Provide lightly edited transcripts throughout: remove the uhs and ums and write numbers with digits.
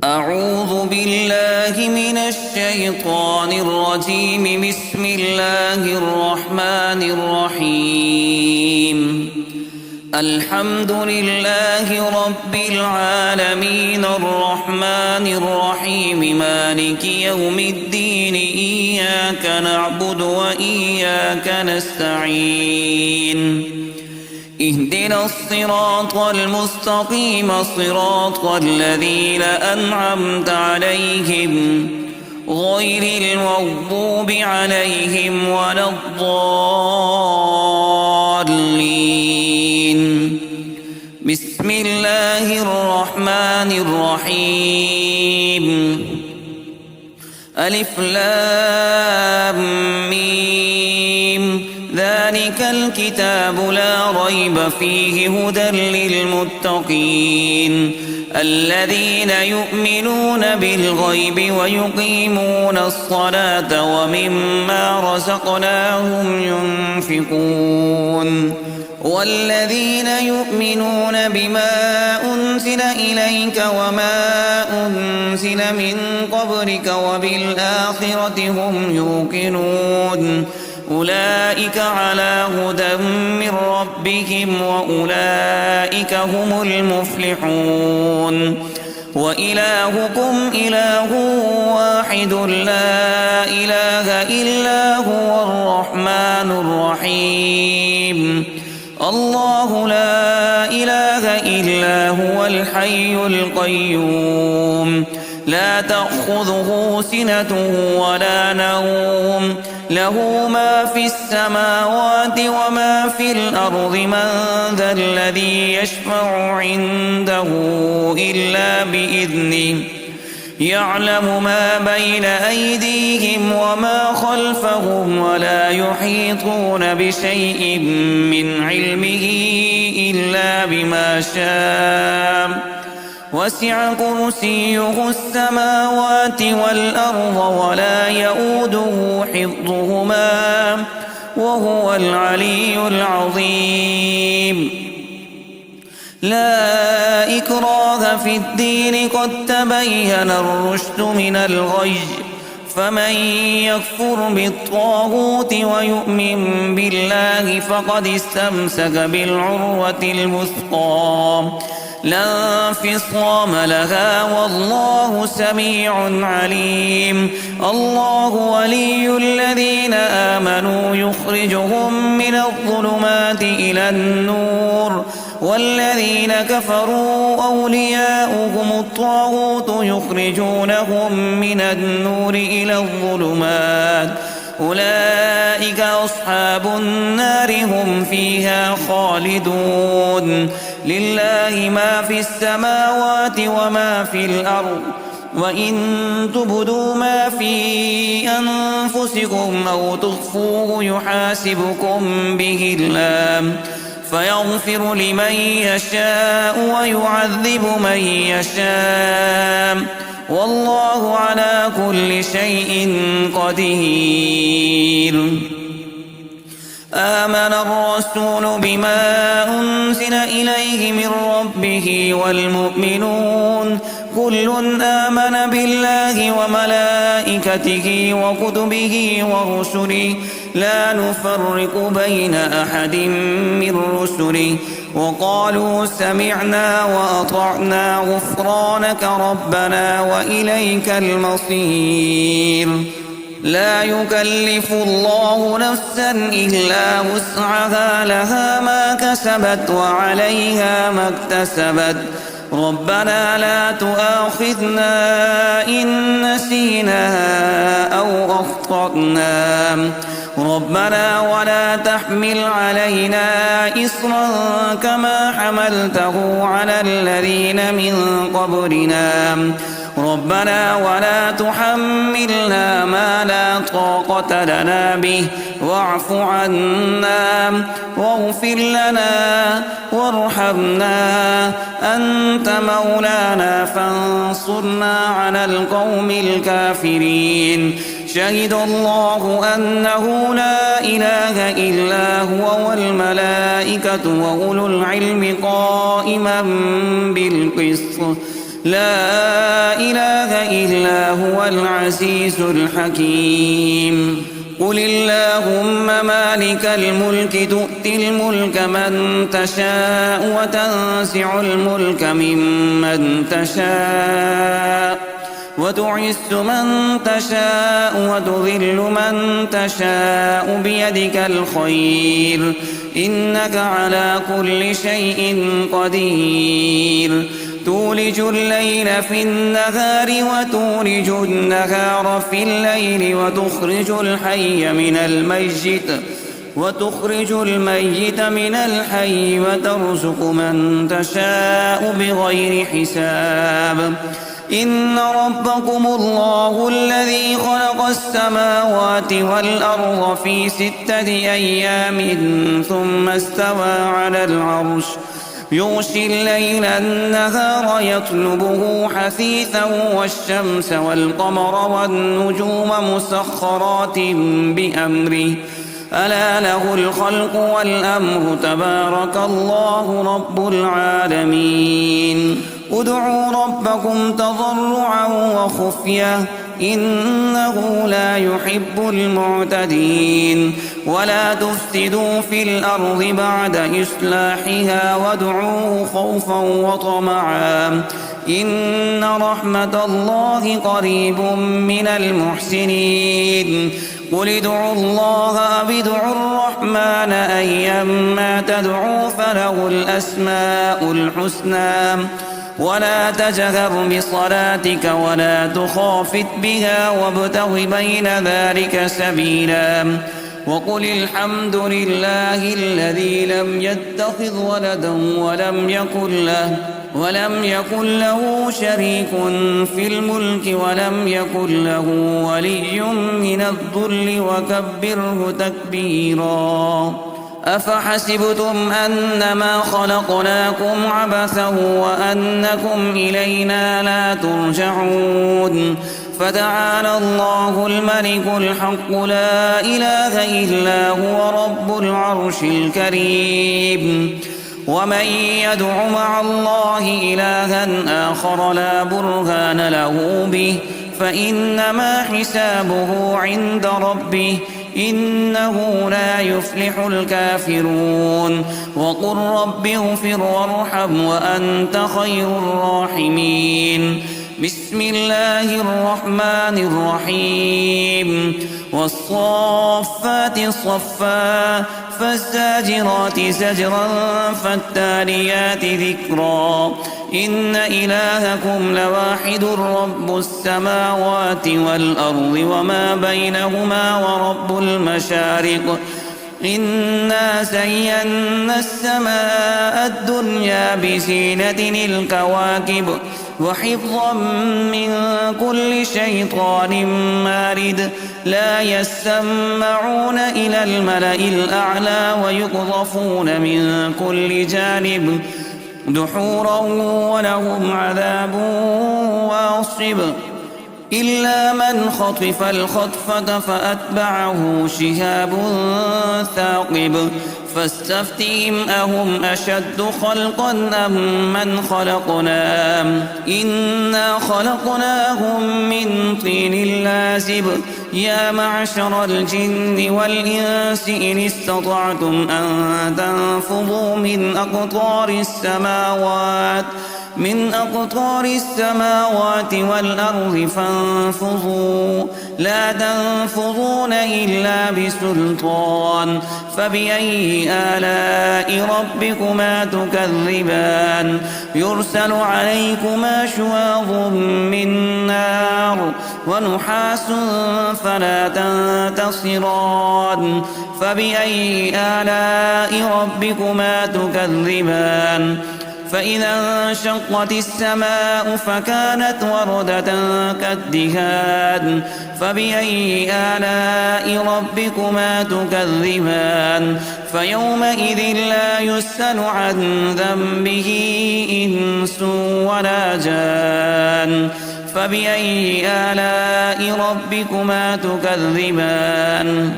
أعوذ بالله من الشيطان الرجيم. بسم الله الرحمن الرحيم. الحمد لله رب العالمين الرحمن الرحيم مالك يوم الدين. إياك نعبد وإياك نستعين. اهدنا الصراط المستقيم صراط الذين أنعمت عليهم غير المغضوب عليهم ولا الضالين. بسم الله الرحمن الرحيم. ألف لام ميم. ذلك الكتاب لا ريب فيه هدى للمتقين الذين يؤمنون بالغيب ويقيمون الصلاة ومما رزقناهم ينفقون والذين يؤمنون بما أنزل إليك وما أنزل من قبلك وبالآخرة هم يوقنون أولئك على هدى من ربهم وأولئك هم المفلحون. وإلهكم إله واحد لا إله إلا هو الرحمن الرحيم. الله لا إله إلا هو الحي القيوم لا تأخذه سنة ولا نوم له ما في السماوات وما في الأرض. من ذا الذي يشفع عنده إلا بإذنه يعلم ما بين أيديهم وما خلفهم ولا يحيطون بشيء من علمه إلا بما شاء. وسع كرسيه السماوات والأرض ولا يؤوده حفظهما وهو العلي العظيم. لا إكراه في الدين قد تبين الرشد من الغي. فمن يكفر بالطاغوت ويؤمن بالله فقد استمسك بالعروة الوثقى لا انفصام لها والله سميع عليم. الله ولي الذين آمنوا يخرجهم من الظلمات إلى النور والذين كفروا أولياؤهم الطاغوت يخرجونهم من النور إلى الظلمات أولئك أصحاب النار هم فيها خالدون. لله ما في السماوات وما في الأرض وإن تبدوا ما في أنفسكم أو تخفوه يحاسبكم به الله فيغفر لمن يشاء ويعذب من يشاء والله على كل شيء قدير. آمن الرسول بما أنزل إليه من ربه والمؤمنون كل آمن بالله وملائكته وكتبه ورسله لا نفرق بين أحد من رسله وقالوا سمعنا وأطعنا غفرانك ربنا وإليك المصير. لا يكلف الله نفسا إلا وسعها لها ما كسبت وعليها ما اكتسبت. ربنا لا تؤاخذنا إن نسينا أو أخطأنا. ربنا ولا تحمل علينا إصرا كما حملته على الذين من قبلنا. ربنا ولا تحملنا ما لا طاقة لنا به واعف عنا واغفر لنا وارحمنا أنت مولانا فانصرنا على القوم الكافرين. شهد الله أنه لا إله إلا هو والملائكة وأولو العلم قائما بالقسط لا إله إلا هو العزيز الحكيم قل اللهم مالك الملك تؤتي الملك من تشاء وتنزع الملك ممن تشاء وتعز من تشاء وتذل من تشاء بيدك الخير إنك على كل شيء قدير تولج الليل في النهار وتولج النهار في الليل وتخرج الميت من الحي وترزق من تشاء بغير حساب إن ربكم الله الذي خلق السماوات والأرض في 6 أيام ثم استوى على العرش يغشي الليل النهار يطلبه حثيثا والشمس والقمر والنجوم مسخرات بأمره ألا له الخلق والأمر تبارك الله رب العالمين ادعوا ربكم تضرعا وخفية إنه لا يحب المعتدين ولا تفسدوا في الأرض بعد إصلاحها وادعوه خوفا وطمعا إن رحمة الله قريب من المحسنين قل ادعوا الله أو ادعوا الرحمن أيما تدعوا فله الأسماء الحسنى ولا تجهر بصلاتك ولا تخافت بها وابتغ بين ذلك سبيلا وقل الحمد لله الذي لم يتخذ ولدا ولم يكن له شريك في الملك ولم يكن له ولي من الذل وكبره تكبيرا أفحسبتم أنما خلقناكم عبثا وأنكم إلينا لا ترجعون فتعالى الله الملك الحق لا إله إلا هو رب العرش الكريم ومن يدع مع الله إلها آخر لا برهان له به فإنما حسابه عند ربه إنه لا يفلح الكافرون وقل رب اغفر وارحم وأنت خير الراحمين بسم الله الرحمن الرحيم والصافات صفا فالزاجرات زجرا فالتاليات ذكرا إن إلهكم لواحد رب السماوات والأرض وما بينهما ورب المشارق إنا زينا السماء الدنيا بزينة الكواكب وحفظا من كل شيطان مارد لا يسمعون إلى الملأ الأعلى ويقذفون من كل جانب دحورا ولهم عذاب واصب إلا من خطف الخطفة فأتبعه شهاب ثاقب فاستفتهم أهم أشد خلقا أم من خلقنا إنا خلقناهم من طين لازب يا معشر الجن والإنس إن استطعتم أن تنفذوا من أقطار السماوات والأرض فانفذوا لا تنفذون إلا بسلطان فبأي آلاء ربكما تكذبان يرسل عليكما شواظ من نار ونحاس فلا تنتصران فبأي آلاء ربكما تكذبان فإذا انشقت السماء فكانت وردة كالدهان فبأي آلاء ربكما تكذبان فيومئذ لا يسأل عن ذنبه إنس ولا جان فبأي آلاء ربكما تكذبان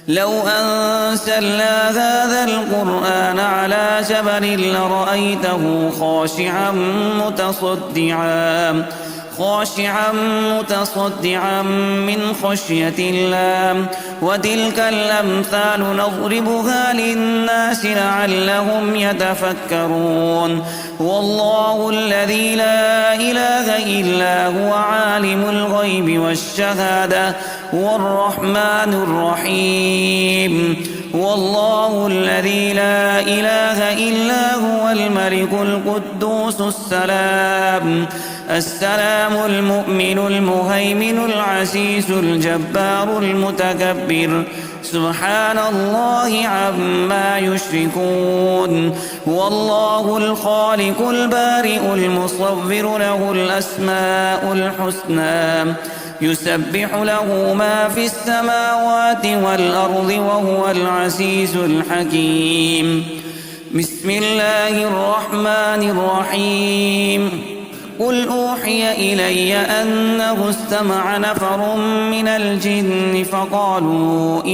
لو أنزلنا هذا القرآن على جبل لرأيته خاشعا متصدعا من خشية الله. وتلك الأمثال نضربها للناس لعلهم يتفكرون. والله الذي لا إله إلا هو عالم الغيب والشهادة هو الرحمن الرحيم. والله الذي لا إله إلا هو الملك القدوس السلام المؤمن المهيمن العزيز الجبار المتكبر. سبحان الله عما يشركون. هو الله الخالق البارئ المصور له الأسماء الحسنى يسبح له ما في السماوات والأرض وهو العزيز الحكيم. بسم الله الرحمن الرحيم. قل أوحي إلي أنه استمع نفر من الجن فقالوا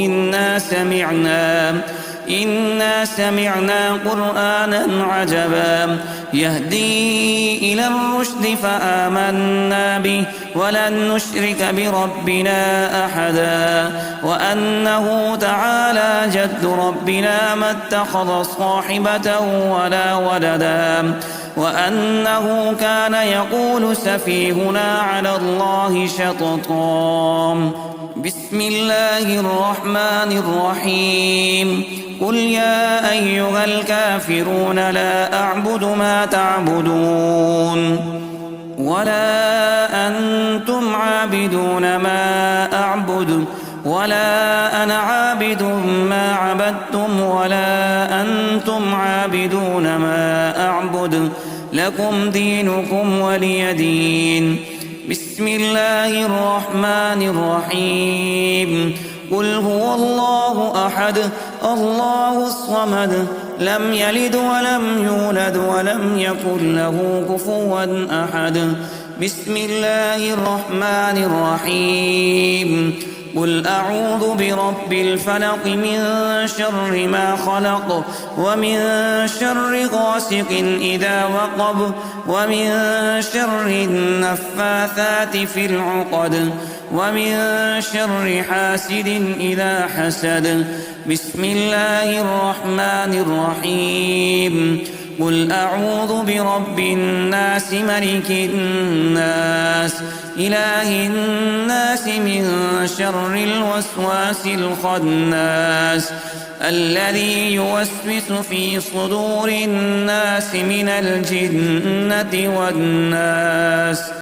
إنا سمعنا قرآنا عجبا يهدي إلى الرشد فآمنا به ولن نشرك بربنا أحدا. وأنه تعالى جد ربنا ما اتخذ صاحبة ولا ولدا. وأنه كان يقول سفيهنا على الله شططا. بسم الله الرحمن الرحيم. قل يا أيها الكافرون لا أعبد ما تعبدون ولا أنتم عابدون ما أعبد ولا أنا عابد ما عبدتم ولا أنتم عابدون ما أعبد لكم دينكم ولي دين. بسم الله الرحمن الرحيم. قل هو الله أحد الله الصمد لم يلد ولم يولد ولم يكن له كفوا أحد. بسم الله الرحمن الرحيم. قل أعوذ برب الفلق من شر ما خلق ومن شر غاسق إذا وقب ومن شر النفاثات في العقد ومن شر حاسد إذا حسد. بسم الله الرحمن الرحيم. قل أعوذ برب الناس ملك الناس إله الناس من شر الوسواس الخناس الذي يوسوس في صدور الناس من الجنة والناس.